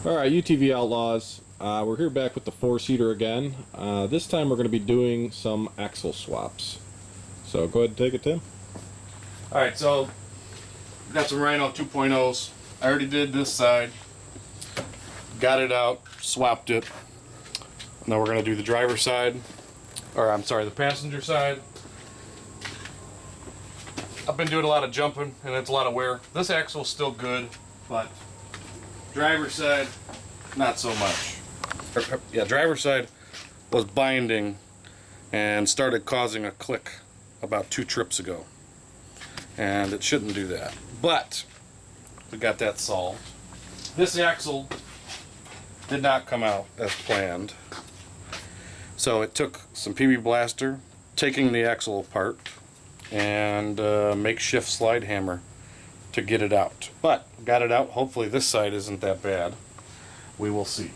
Alright, UTV Outlaws. We're here back with the four-seater again. This time we're going to be doing some axle swaps. So go ahead and take it, Tim. Alright, so got some Rhino 2.0s. I already did this side. Got it out, swapped it. Now we're going to do the driver's side. Or I'm sorry, the passenger side. I've been doing a lot of jumping and it's a lot of wear. This axle's still good, but driver's side, not so much. Yeah, driver's side was binding and started causing a click about 2 trips ago. And it shouldn't do that. But we got that solved. This axle did not come out as planned. So it took some PB Blaster, taking the axle apart, and makeshift slide hammer to get it out. But got it out. Hopefully this side isn't that bad. We will see.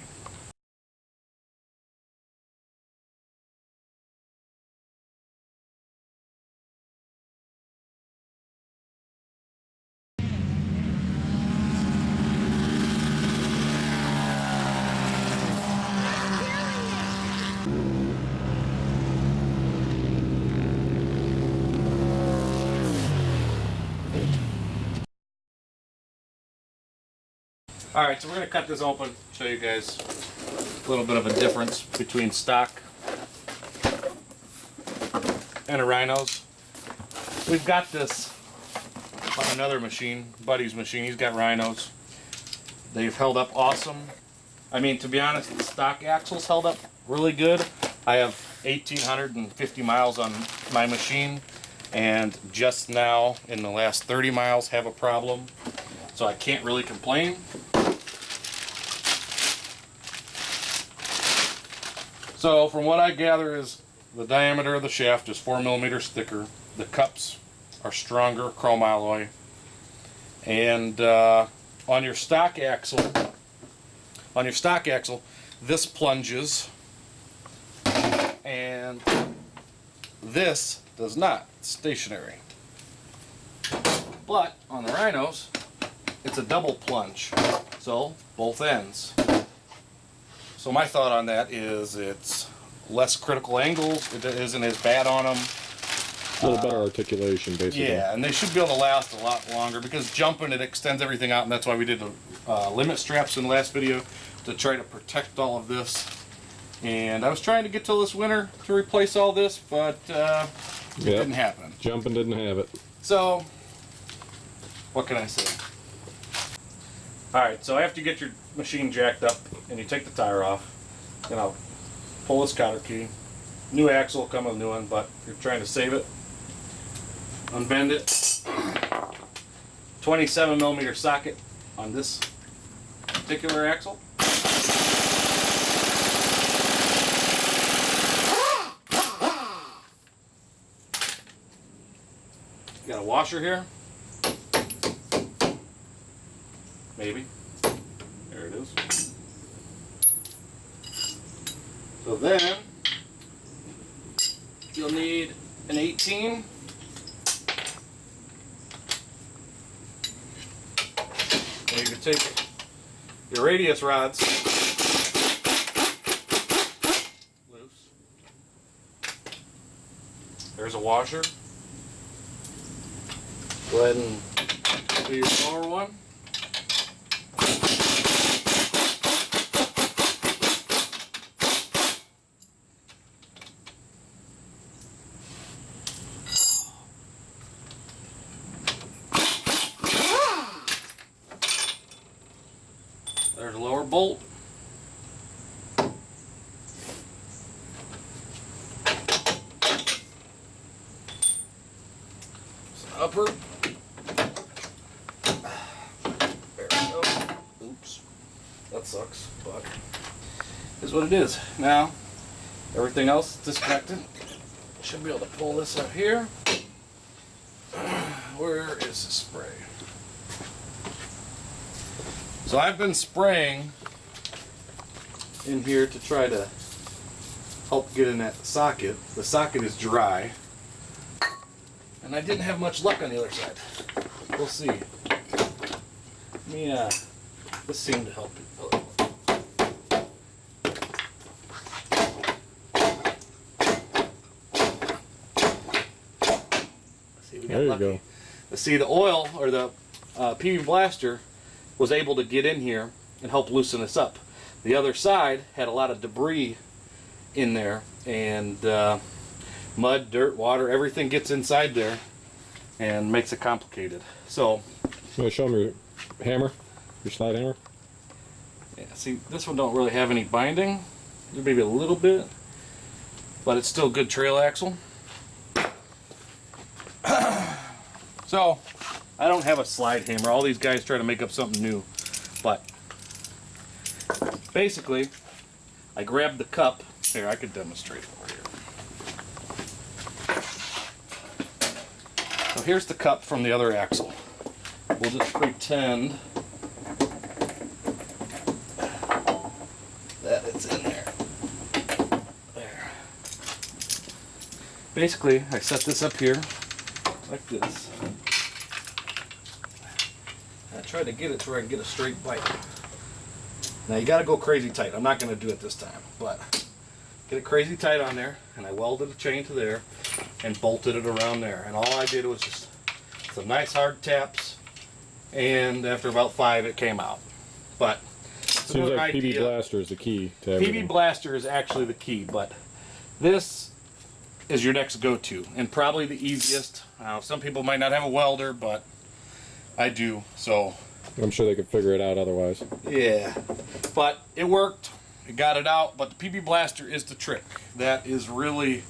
Alright, so we're going to cut this open, show you guys a little bit of a difference between stock and a Rhino's. We've got this on another machine, Buddy's machine. He's got Rhinos. They've held up awesome. I mean, to be honest, the stock axles held up really good. I have 1,850 miles on my machine, and just now, in the last 30 miles, have a problem. So I can't really complain. So from what I gather is the diameter of the shaft is 4 millimeters thicker. The cups are stronger, chrome alloy. And on your stock axle, this plunges, and this does not. It's stationary. But on the Rhinos, it's a double plunge, so both ends. So my thought on that is it's less critical angles, it isn't as bad on them. A little better articulation, basically. Yeah, and they should be able to last a lot longer because jumping, it extends everything out, and that's why we did the limit straps in the last video to try to protect all of this. And I was trying to get till this winter to replace all this, but it didn't happen. Jumping didn't have it. So, what can I say? Alright, so after you get your machine jacked up and you take the tire off, you know, pull this cotter key. New axle will come with a new one, but if you're trying to save it, unbend it. 27 millimeter socket on this particular axle. Got a washer here. Maybe. There it is. So then, you'll need an 18. And you can take your radius rods loose. There's a washer. Go ahead and do your lower one. There's a lower bolt. Upper. There we go. Oops. That sucks, but is what it is. Now, everything else is disconnected. Should be able to pull this up here. Where is the spray? So I've been spraying in here to try to help get in that socket. The socket is dry. And I didn't have much luck on the other side. We'll see. Let me, this seemed to help it. There you go. See, the oil or the PB blaster was able to get in here and help loosen this up. The other side had a lot of debris in there, and mud, dirt, water, everything gets inside there and makes it complicated. So, You want to show them your hammer, your slide hammer? yeah, see, this one don't really have any binding. Maybe a little bit, but it's still good trail axle. So, I don't have a slide hammer. All these guys try to make up something new, but basically, I grabbed the cup. Here, I could demonstrate it over here. So here's the cup from the other axle. We'll just pretend that it's in there. There. Basically, I set this up here like this. I tried to get it to where I can get a straight bite. Now you got to go crazy tight. I'm not going to do it this time, but get it crazy tight on there, and I welded a chain to there and bolted it around there. And all I did was just some nice hard taps, and after about 5 it came out. But Seems like PB blaster is the key to everything. PB blaster is actually the key, but this is your next go-to and probably the easiest. Some people might not have a welder, but I do, so I'm sure they could figure it out otherwise. yeah. But it worked. It got it out, but the PB blaster is the trick. That is really,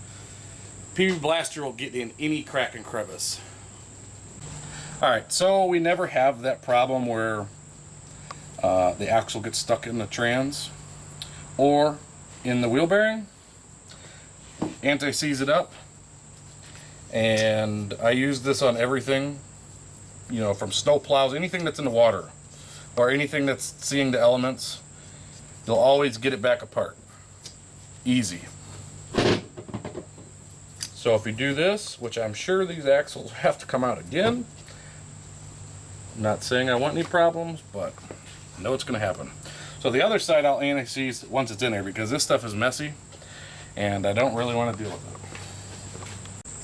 PB blaster will get in any crack and crevice. Alright, so we never have that problem where the axle gets stuck in the trans or in the wheel bearing. Anti-seize it up, and I use this on everything, you know, from snow plows, anything that's in the water or anything that's seeing the elements. You'll always get it back apart. Easy. So if you do this, which I'm sure these axles have to come out again, I'm not saying I want any problems, but I know it's going to happen. So the other side I'll anti-seize once it's in there, because this stuff is messy and I don't really want to deal with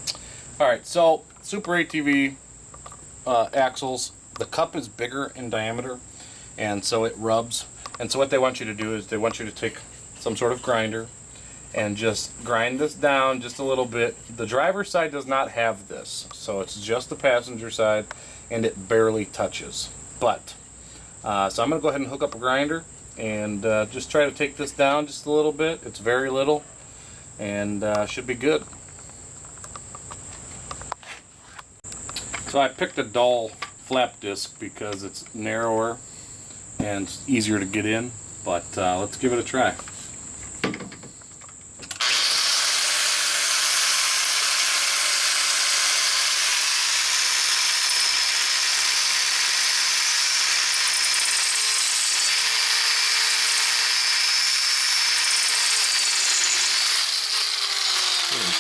it. Alright, so Super ATV axles, the cup is bigger in diameter, and so it rubs. And so what they want you to do is they want you to take some sort of grinder and just grind this down just a little bit. The driver's side does not have this, so it's just the passenger side, and it barely touches. But, so I'm going to go ahead and hook up a grinder and just try to take this down just a little bit. It's very little, and should be good. So I picked a dull flap disc because it's narrower and it's easier to get in, but let's give it a try.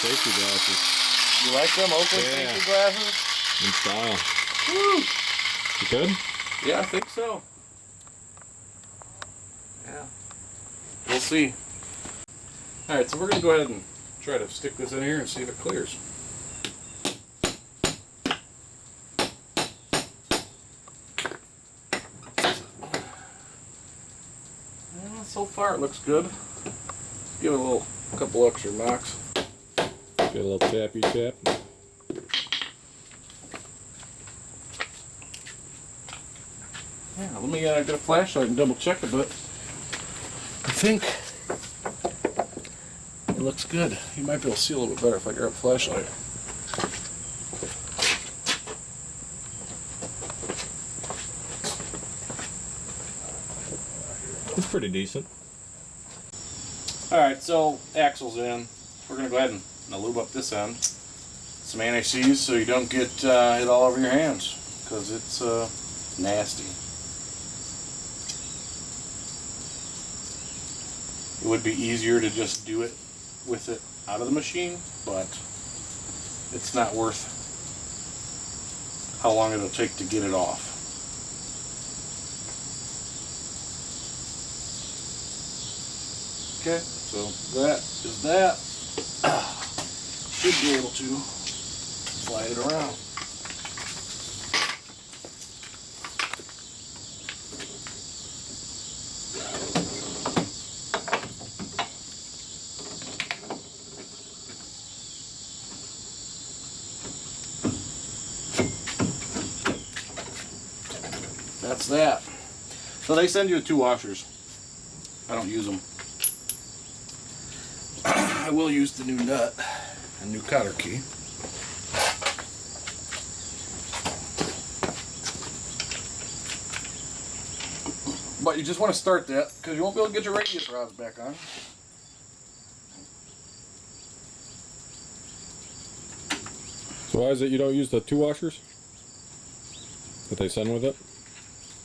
Safety glasses. You like them Oakland Yeah. safety glasses? In style. Woo! You good? Yeah, I think so. Yeah. We'll see. Alright, so we're going to go ahead and try to stick this in here and see if it clears. So far it looks good. Give it a couple extra knocks. Get a little tappy tap. Yeah, let me get a flashlight and double check it, but I think it looks good. You might be able to see a little bit better if I grab a flashlight. It's pretty decent. Alright, so axle's in. We're going to go ahead and lube up this end. Some anti-seize so you don't get it all over your hands, because it's nasty. It would be easier to just do it with it out of the machine, but it's not worth how long it'll take to get it off. Okay, so that is that. Should be able to slide it around. that's that. So they send you 2 washers. I don't use them. I will use the new nut and new cotter key. But you just want to start that because you won't be able to get your radius rods back on. So why is it you don't use the 2 washers that they send with it?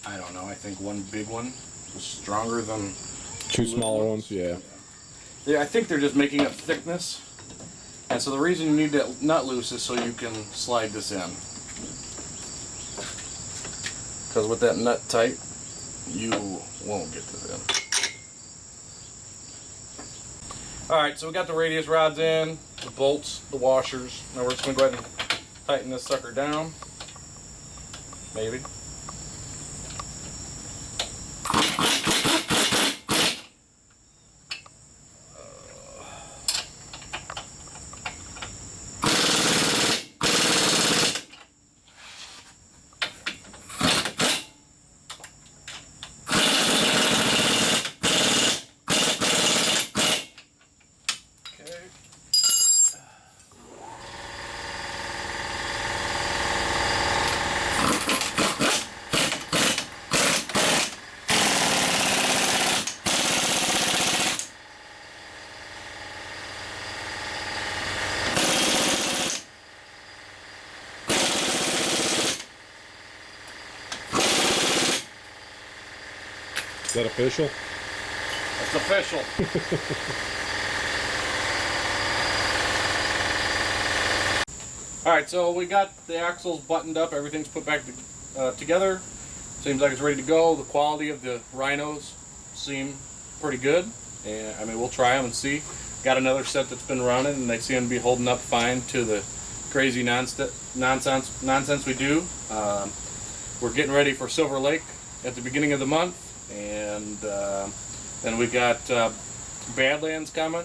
I don't know. I think one big one is stronger than 2 smaller ones, yeah. I think they're just making up thickness. And so the reason you need that nut loose is so you can slide this in. Because with that nut tight, you won't get this in. Alright, so we got the radius rods in, the bolts, the washers. Now we're just going to go ahead and tighten this sucker down. Maybe. Is that official? It's official. Alright, so we got the axles buttoned up, everything's put back together. Seems like it's ready to go. The quality of the Rhinos seem pretty good. And I mean, we'll try them and see. Got another set that's been running and they seem to be holding up fine to the crazy nonsense we do. We're getting ready for Silver Lake at the beginning of the month. And then we got Badlands coming.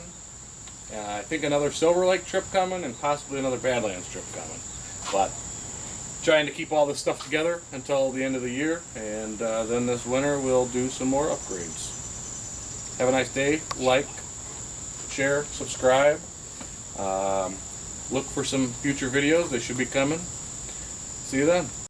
I think another Silver Lake trip coming and possibly another Badlands trip coming. But trying to keep all this stuff together until the end of the year, and then this winter we'll do some more upgrades. Have a nice day. Like, share, subscribe. Look for some future videos. They should be coming. See you then.